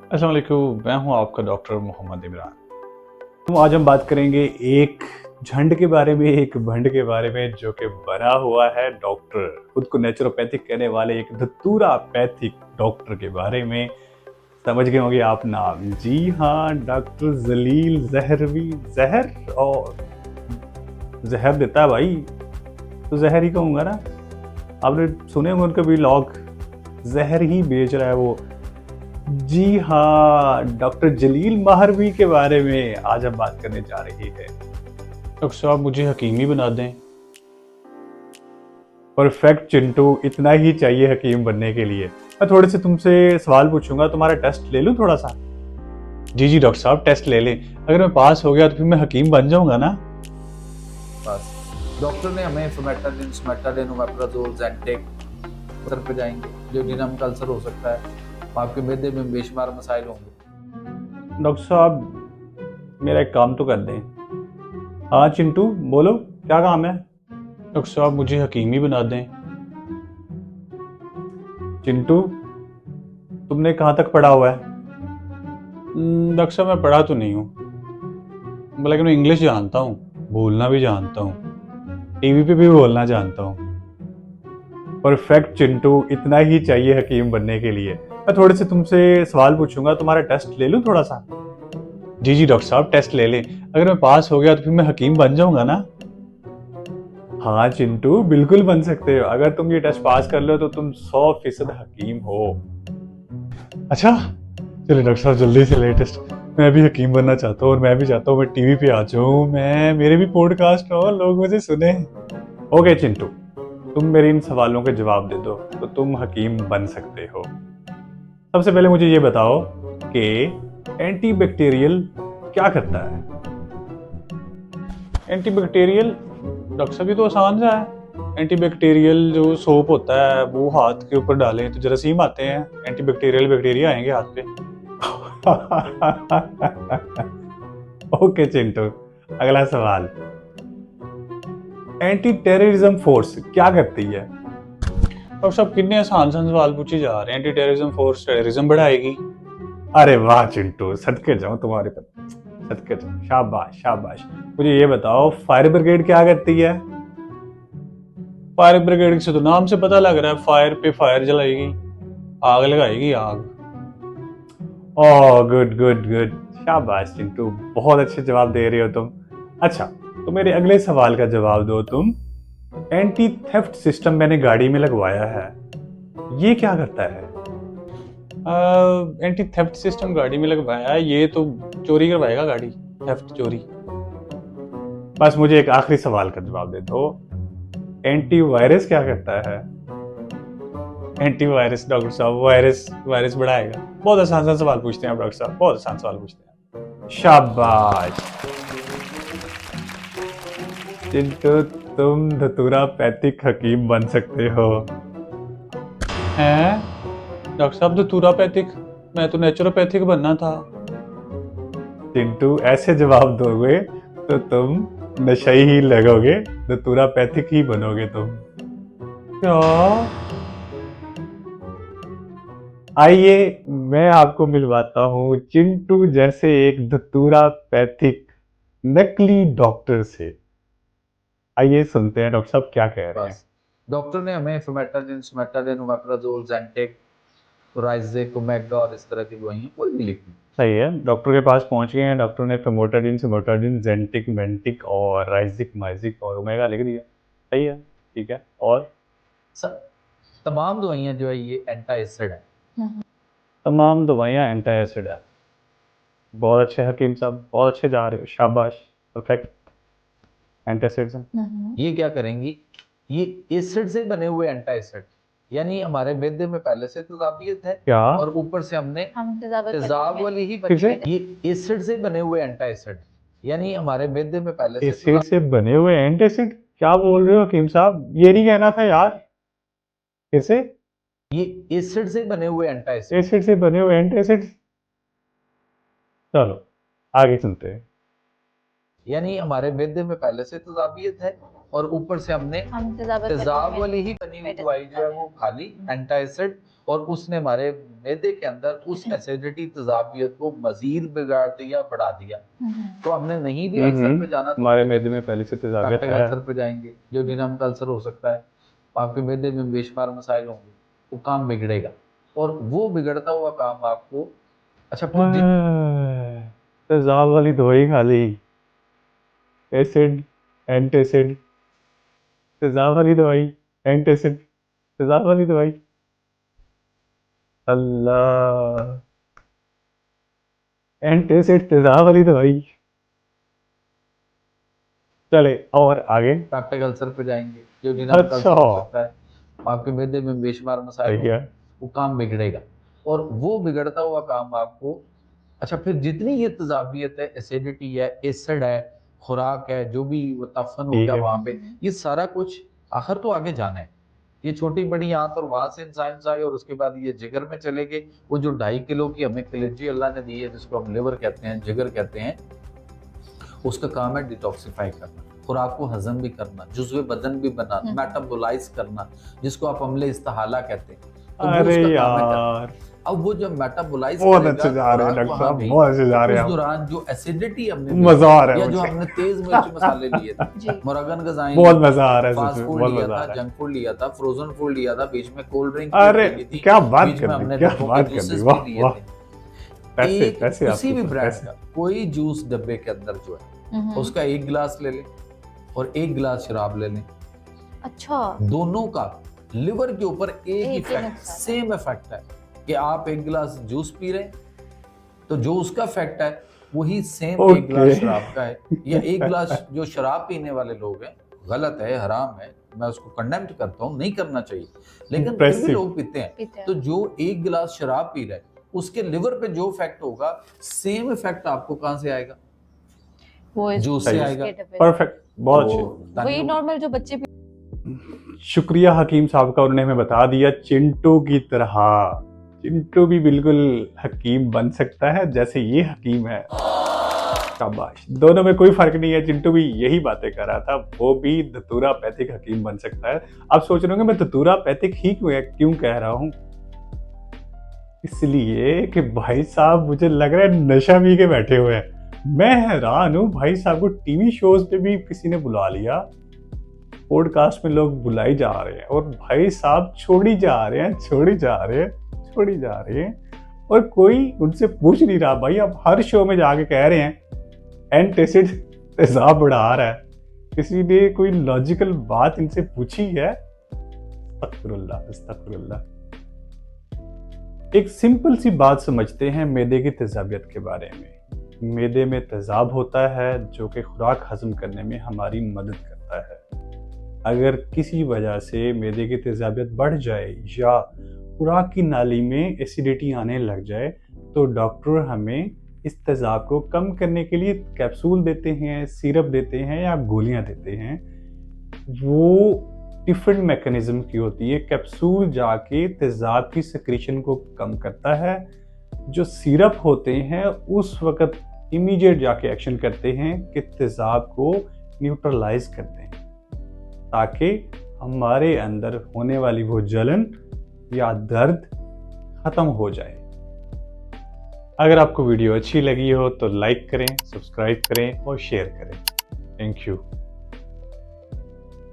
अस्सलाम वालेकुम, मैं हूं आपका डॉक्टर मोहम्मद इमरान। तो आज हम बात करेंगे एक झंड के बारे में, एक भंड के बारे में जो कि बना हुआ है डॉक्टर, खुद को नेचुरोपैथिक कहने वाले एक धतूरापैथिक डॉक्टर के बारे में। समझ गए होंगे आप नाम। जी हाँ, डॉक्टर जलील जहरवी। जहर और जहर देता है भाई, तो जहर ही कहूँगा ना। आपने सुने होंगे उनके भी लॉग, जहर ही बेच रहा है वो। जी हाँ, डॉक्टर जलील माहरवी के बारे में आज हम बात करने जा रही है। डॉक्टर साहब मुझे हकीम ही बना दें। परफेक्ट चिंटू, इतना ही चाहिए हकीम बनने के लिए। मैं थोड़े से तुमसे सवाल पूछूंगा, तुम्हारा टेस्ट ले लूं थोड़ा सा? जी जी डॉक्टर साहब, टेस्ट ले लें। अगर मैं पास हो गया तो फिर मैं हकीम बन जाऊंगा ना? बस डॉक्टर ने हमें फॉर्मेटाडिन, स्मेटाडिन, ओमेप्राजोल, ज़ेंटेक सर पे जाएंगे। जो जिनम कल्सर हो सकता है, आपके मैदे में बेशुमार मसाइल होंगे। डॉक्टर साहब मेरा एक काम तो कर दें। हाँ चिंटू बोलो, क्या काम है? डॉक्टर साहब मुझे हकीम ही बना दें। चिंटू तुमने कहाँ तक पढ़ा हुआ है? डॉक्टर साहब मैं पढ़ा तो नहीं हूँ, लेकिन मैं इंग्लिश जानता हूँ, बोलना भी जानता हूँ, टीवी पे भी बोलना जानता हूँ। परफेक्ट चिंटू, इतना ही चाहिए हकीम बनने के लिए। मैं थोड़े से तुमसे सवाल पूछूंगा, तुम्हारा टेस्ट ले लूं थोड़ा सा? जी जी डॉक्टर साहब, टेस्ट ले लें। अगर मैं पास हो गया तो फिर मैं हकीम बन जाऊंगा ना? हाँ चिंटू, बिल्कुल बन सकते हो। अगर तुम ये टेस्ट पास कर लो तो तुम 100% हकीम हो। अच्छा चलिए डॉक्टर साहब, जल्दी से लेटेस्ट। मैं भी हकीम बनना चाहता हूँ और मैं भी चाहता हूँ मैं टीवी पे आ जाऊँ, मेरे भी पॉडकास्ट हो, लोग मुझे सुने। ओके चिंटू, तुम मेरे इन सवालों के जवाब दे दो तो तुम हकीम बन सकते हो। सबसे पहले मुझे ये बताओ कि एंटीबैक्टीरियल क्या करता है? एंटीबैक्टीरियल डॉक्टर साहब ये तो आसान सा है। एंटीबैक्टीरियल जो सोप होता है वो हाथ के ऊपर डालें तो जरासीम आते हैं, एंटीबैक्टीरियल बैक्टीरिया आएंगे हाथ पे। ओके चिंटू, अगला सवाल। एंटी टेररिज्म फोर्स क्या करती है? डॉक्टर साहब कितने आसान सवाल पूछे जा रहे हैं। एंटी टेररिज्म फोर्स टेररिज्म बढ़ाएगी। अरे वाह चिंटू, सदके जाऊं तुम्हारे पर, सदके जाऊं, शाबाश शाबाश। मुझे ये बताओ फायर ब्रिगेड क्या करती है? फायर ब्रिगेड से तो नाम से पता लग रहा है, फायर पे फायर जलाएगी, आग लगाएगी आग। ओह गुड गुड गुड, शाबाश चिंटू, बहुत अच्छे जवाब दे रहे हो तुम। अच्छा, तो मेरे अगले सवाल का जवाब दो तुम। एंटी थेफ्ट सिस्टम मैंने गाड़ी में लगवाया है, ये क्या करता है? एंटी थेफ्ट सिस्टम गाड़ी में लगवाया है, ये तो चोरी करवाएगा गाड़ी, थेफ्ट चोरी। बस मुझे एक आखिरी सवाल का जवाब दे दो। एंटी वायरस क्या करता है? एंटी वायरस डॉक्टर साहब वायरस वायरस बढ़ाएगा। बहुत आसान सा सवाल पूछते हैं आप डॉक्टर साहब, बहुत आसान सवाल पूछते हैं। शाबाश चिंटू, तुम धतूरापैथिक हकीम बन सकते हो। हैं डॉक्टर साहब धतूरापैथिक? मैं तो नेचुरोपैथिक बनना था। चिंटू ऐसे जवाब दोगे तो तुम नशई ही लगोगे, धतूरापैथिक ही बनोगे तुम। क्या? आइए मैं आपको मिलवाता हूँ चिंटू जैसे एक धतूरापैथिक नकली डॉक्टर से। आइए सुनते हैं डॉक्टर साहब क्या कह रहे हैं। बस डॉक्टर ने हमें फॉर्मेटाडिन, स्मेटाडिन, ओमेप्राजोल, ज़ेंटेक, राइजेक, ओमेगा और इस तरह की दवाइयाँ कोई भी लिखी। सही है, डॉक्टर के पास पहुंच गए हैं। डॉक्टर ने फेमोटाडिन, सिमोटाडिन, जेंटिक, मेंटिक और राइजिक, माइजिक और ओमेगा लिख दिया। सही है, ठीक है। और तमाम दवाइयाँ जो है ये एंटी एसिड है। तमाम दवाइयाँ एंटी एसिड है। बहुत अच्छे हकीम साहब, बहुत अच्छे जा रहे हो, शाबाश, परफेक्ट। एंटी एसिड ये क्या करेंगी, ये एसिड से बने हुए एंटी एसिड, यानी हमारे मैदे में पहले से तेजाबियत है क्या? और ऊपर से हमने तेजाब वाली ही फिर से? ये एसिड से बने हुए एंटी एसिड, यानी हमारे मैदे में पहले से एसिड से बने हुए एंटी एसिड? क्या बोल रहे हो हकीम साहब, ये नहीं कहना था यार। फिर से? ये एसिड से बने हुए एंटी एसिड, एसिड से बने हुए एंटी एसिड। चलो आगे सुनते हैं। यानी हमारे मैदे में पहले से तेजाबियत है और ऊपर से हमने तेजाब वाली ही बनी हुई दवाई जो है वो खाली एंटी एसिड और उसने हमारे मैदे के अंदर उस एसिडिटी तेजाबियत को मजीद बिगाड़ दिया, बढ़ा दिया। तो हमने नहीं भी अल्सर पे जाना, तो हमारे मैदे में पहले से तेजाबियत पैक्टिक है। अल्सर पे जाएंगे, जो डिनम का अल्सर हो सकता है। आपके मैदे में बेशुमार मसाइल होंगे, वो काम बिगड़ेगा, और वो बिगड़ता हुआ काम आपको, अच्छा फिर तेजाब वाली दवाई खा ली, एसिड एंटासिड, तेजाब वाली दवाई, एंटासिड, तेजाब वाली दवाई। अल्लाह, एंटासिड तेजाब वाली दवाई। चले और आगे। पैक्टिक अल्सर पे जाएंगे, जो डिनम का अल्सर हो सकता है। आपके मैदे में बेशुमार मसाइल होंगे, वो काम बिगड़ेगा, और वो बिगड़ता हुआ काम आपको, अच्छा फिर जितनी ये तेजाबियत है, एसिडिटी है, एसिड है, खुराक है, जो भी वो तफन हो गया वहां पे, ये सारा कुछ आखिर तो आगे जाना है। ये छोटी बड़ी आंत, और वहां से इंसाइंस आई, और उसके बाद ये जिगर में चले गए। वो जो 2.5 किलो की हमें कलेजी अल्लाह ने दी है, जिसको हम लिवर कहते हैं, जिगर कहते हैं, उसका काम है डिटॉक्सिफाई करना, खुराक को हजम भी करना, जुज़्वे बदन भी बनाना, मेटाबोलाइज करना, जिसको आप अम्ले इस्तेहाला कहते हैं। तो अरे यार, अब वो जब मेटाबोलाइज बहुत अच्छे जा रहे हैं डॉक्टर साहब, बहुत अच्छे जा रहे हैं। उस दौरान जो एसिडिटी हमने मजा आ रहा है, या जो हमने तेज मिर्च मसाले लिए थे, मुरगन गज़ाएं, बहुत मजा आ रहा है, फास्ट फूड लिया था, जंक फूड लिया था, फ्रोजन फूड लिया था, बीच में कोल्ड ड्रिंक अरे थी, क्या बात बीच में कर हमने दी, क्या बात कर दी, वाह वाह। पैसे पैसे किसी भी ब्रांड का कोई जूस डब्बे के अंदर जो है, उसका 1 गिलास ले लें और 1 गिलास शराब ले लें। अच्छा, दोनों का लिवर के ऊपर एक इफेक्ट, सेम इफेक्ट है कि आप 1 गिलास जूस पी रहे हैं, तो जो उसका इफेक्ट है वही सेम 1 गिलास शराब का है। या 1 गिलास जो शराब पीने वाले लोग हैं, गलत है, हराम है, मैं उसको कंडेम करता हूँ, नहीं करना चाहिए, लेकिन फिर भी लोग पीते हैं। तो जो 1 गिलास शराब पी रहा है, उसके लिवर पे जो इफेक्ट होगा, सेम इफेक्ट आपको कहां से आएगा? वो जूस से आएगा। परफेक्ट, बहुत अच्छे। वही नॉर्मल जो बच्चे शुक्रिया हकीम साहब का, उन्होंने हमें बता दिया चिंटू की तरह। चिंटू भी बिल्कुल हकीम बन सकता है जैसे ये हकीम है। शाबाश, दोनों में कोई फर्क नहीं है। चिंटू भी यही बातें कर रहा था, वो भी धतूरापैथिक हकीम बन सकता है। आप सोच रहे होंगे मैं धतूरापैथिक ही क्यों कह रहा हूं? इसलिए कि भाई साहब मुझे लग रहा है नशा पी के बैठे हुए हैं। मैं हैरान हूं, भाई साहब को टीवी शोज पे भी किसी ने बुला लिया, पॉडकास्ट में लोग बुलाई जा रहे हैं, और भाई साहब छोड़ी जा रहे हैं, और कोई उनसे पूछ नहीं रहा। भाई आप हर शो में जाके कह रहे हैं एंटासिड तेजाब बढ़ा रहा है, किसी ने कोई लॉजिकल बात इनसे पूछी है? अस्तगफिरुल्लाह। एक सिंपल सी बात समझते हैं मैदे की तेजाबियत के बारे में। मैदे में तेजाब होता है जो कि खुराक हजम करने में हमारी मदद करता है। अगर किसी वजह से मैदे की तेजाबियत बढ़ जाए या खुराक की नाली में एसिडिटी आने लग जाए, तो डॉक्टर हमें इस तेजाब को कम करने के लिए कैप्सूल देते हैं, सिरप देते हैं या गोलियां देते हैं। वो डिफरेंट मैकेनिज्म की होती है। कैप्सूल जाके तेजाब की सिक्रीशन को कम करता है, जो सिरप होते हैं उस वक्त इमीडिएट जाके एक्शन करते हैं कि तेजाब को न्यूट्रलाइज करते हैं, ताकि हमारे अंदर होने वाली वो जलन या दर्द खत्म हो जाए। अगर आपको वीडियो अच्छी लगी हो तो लाइक करें, सब्सक्राइब करें और शेयर करें। Thank you.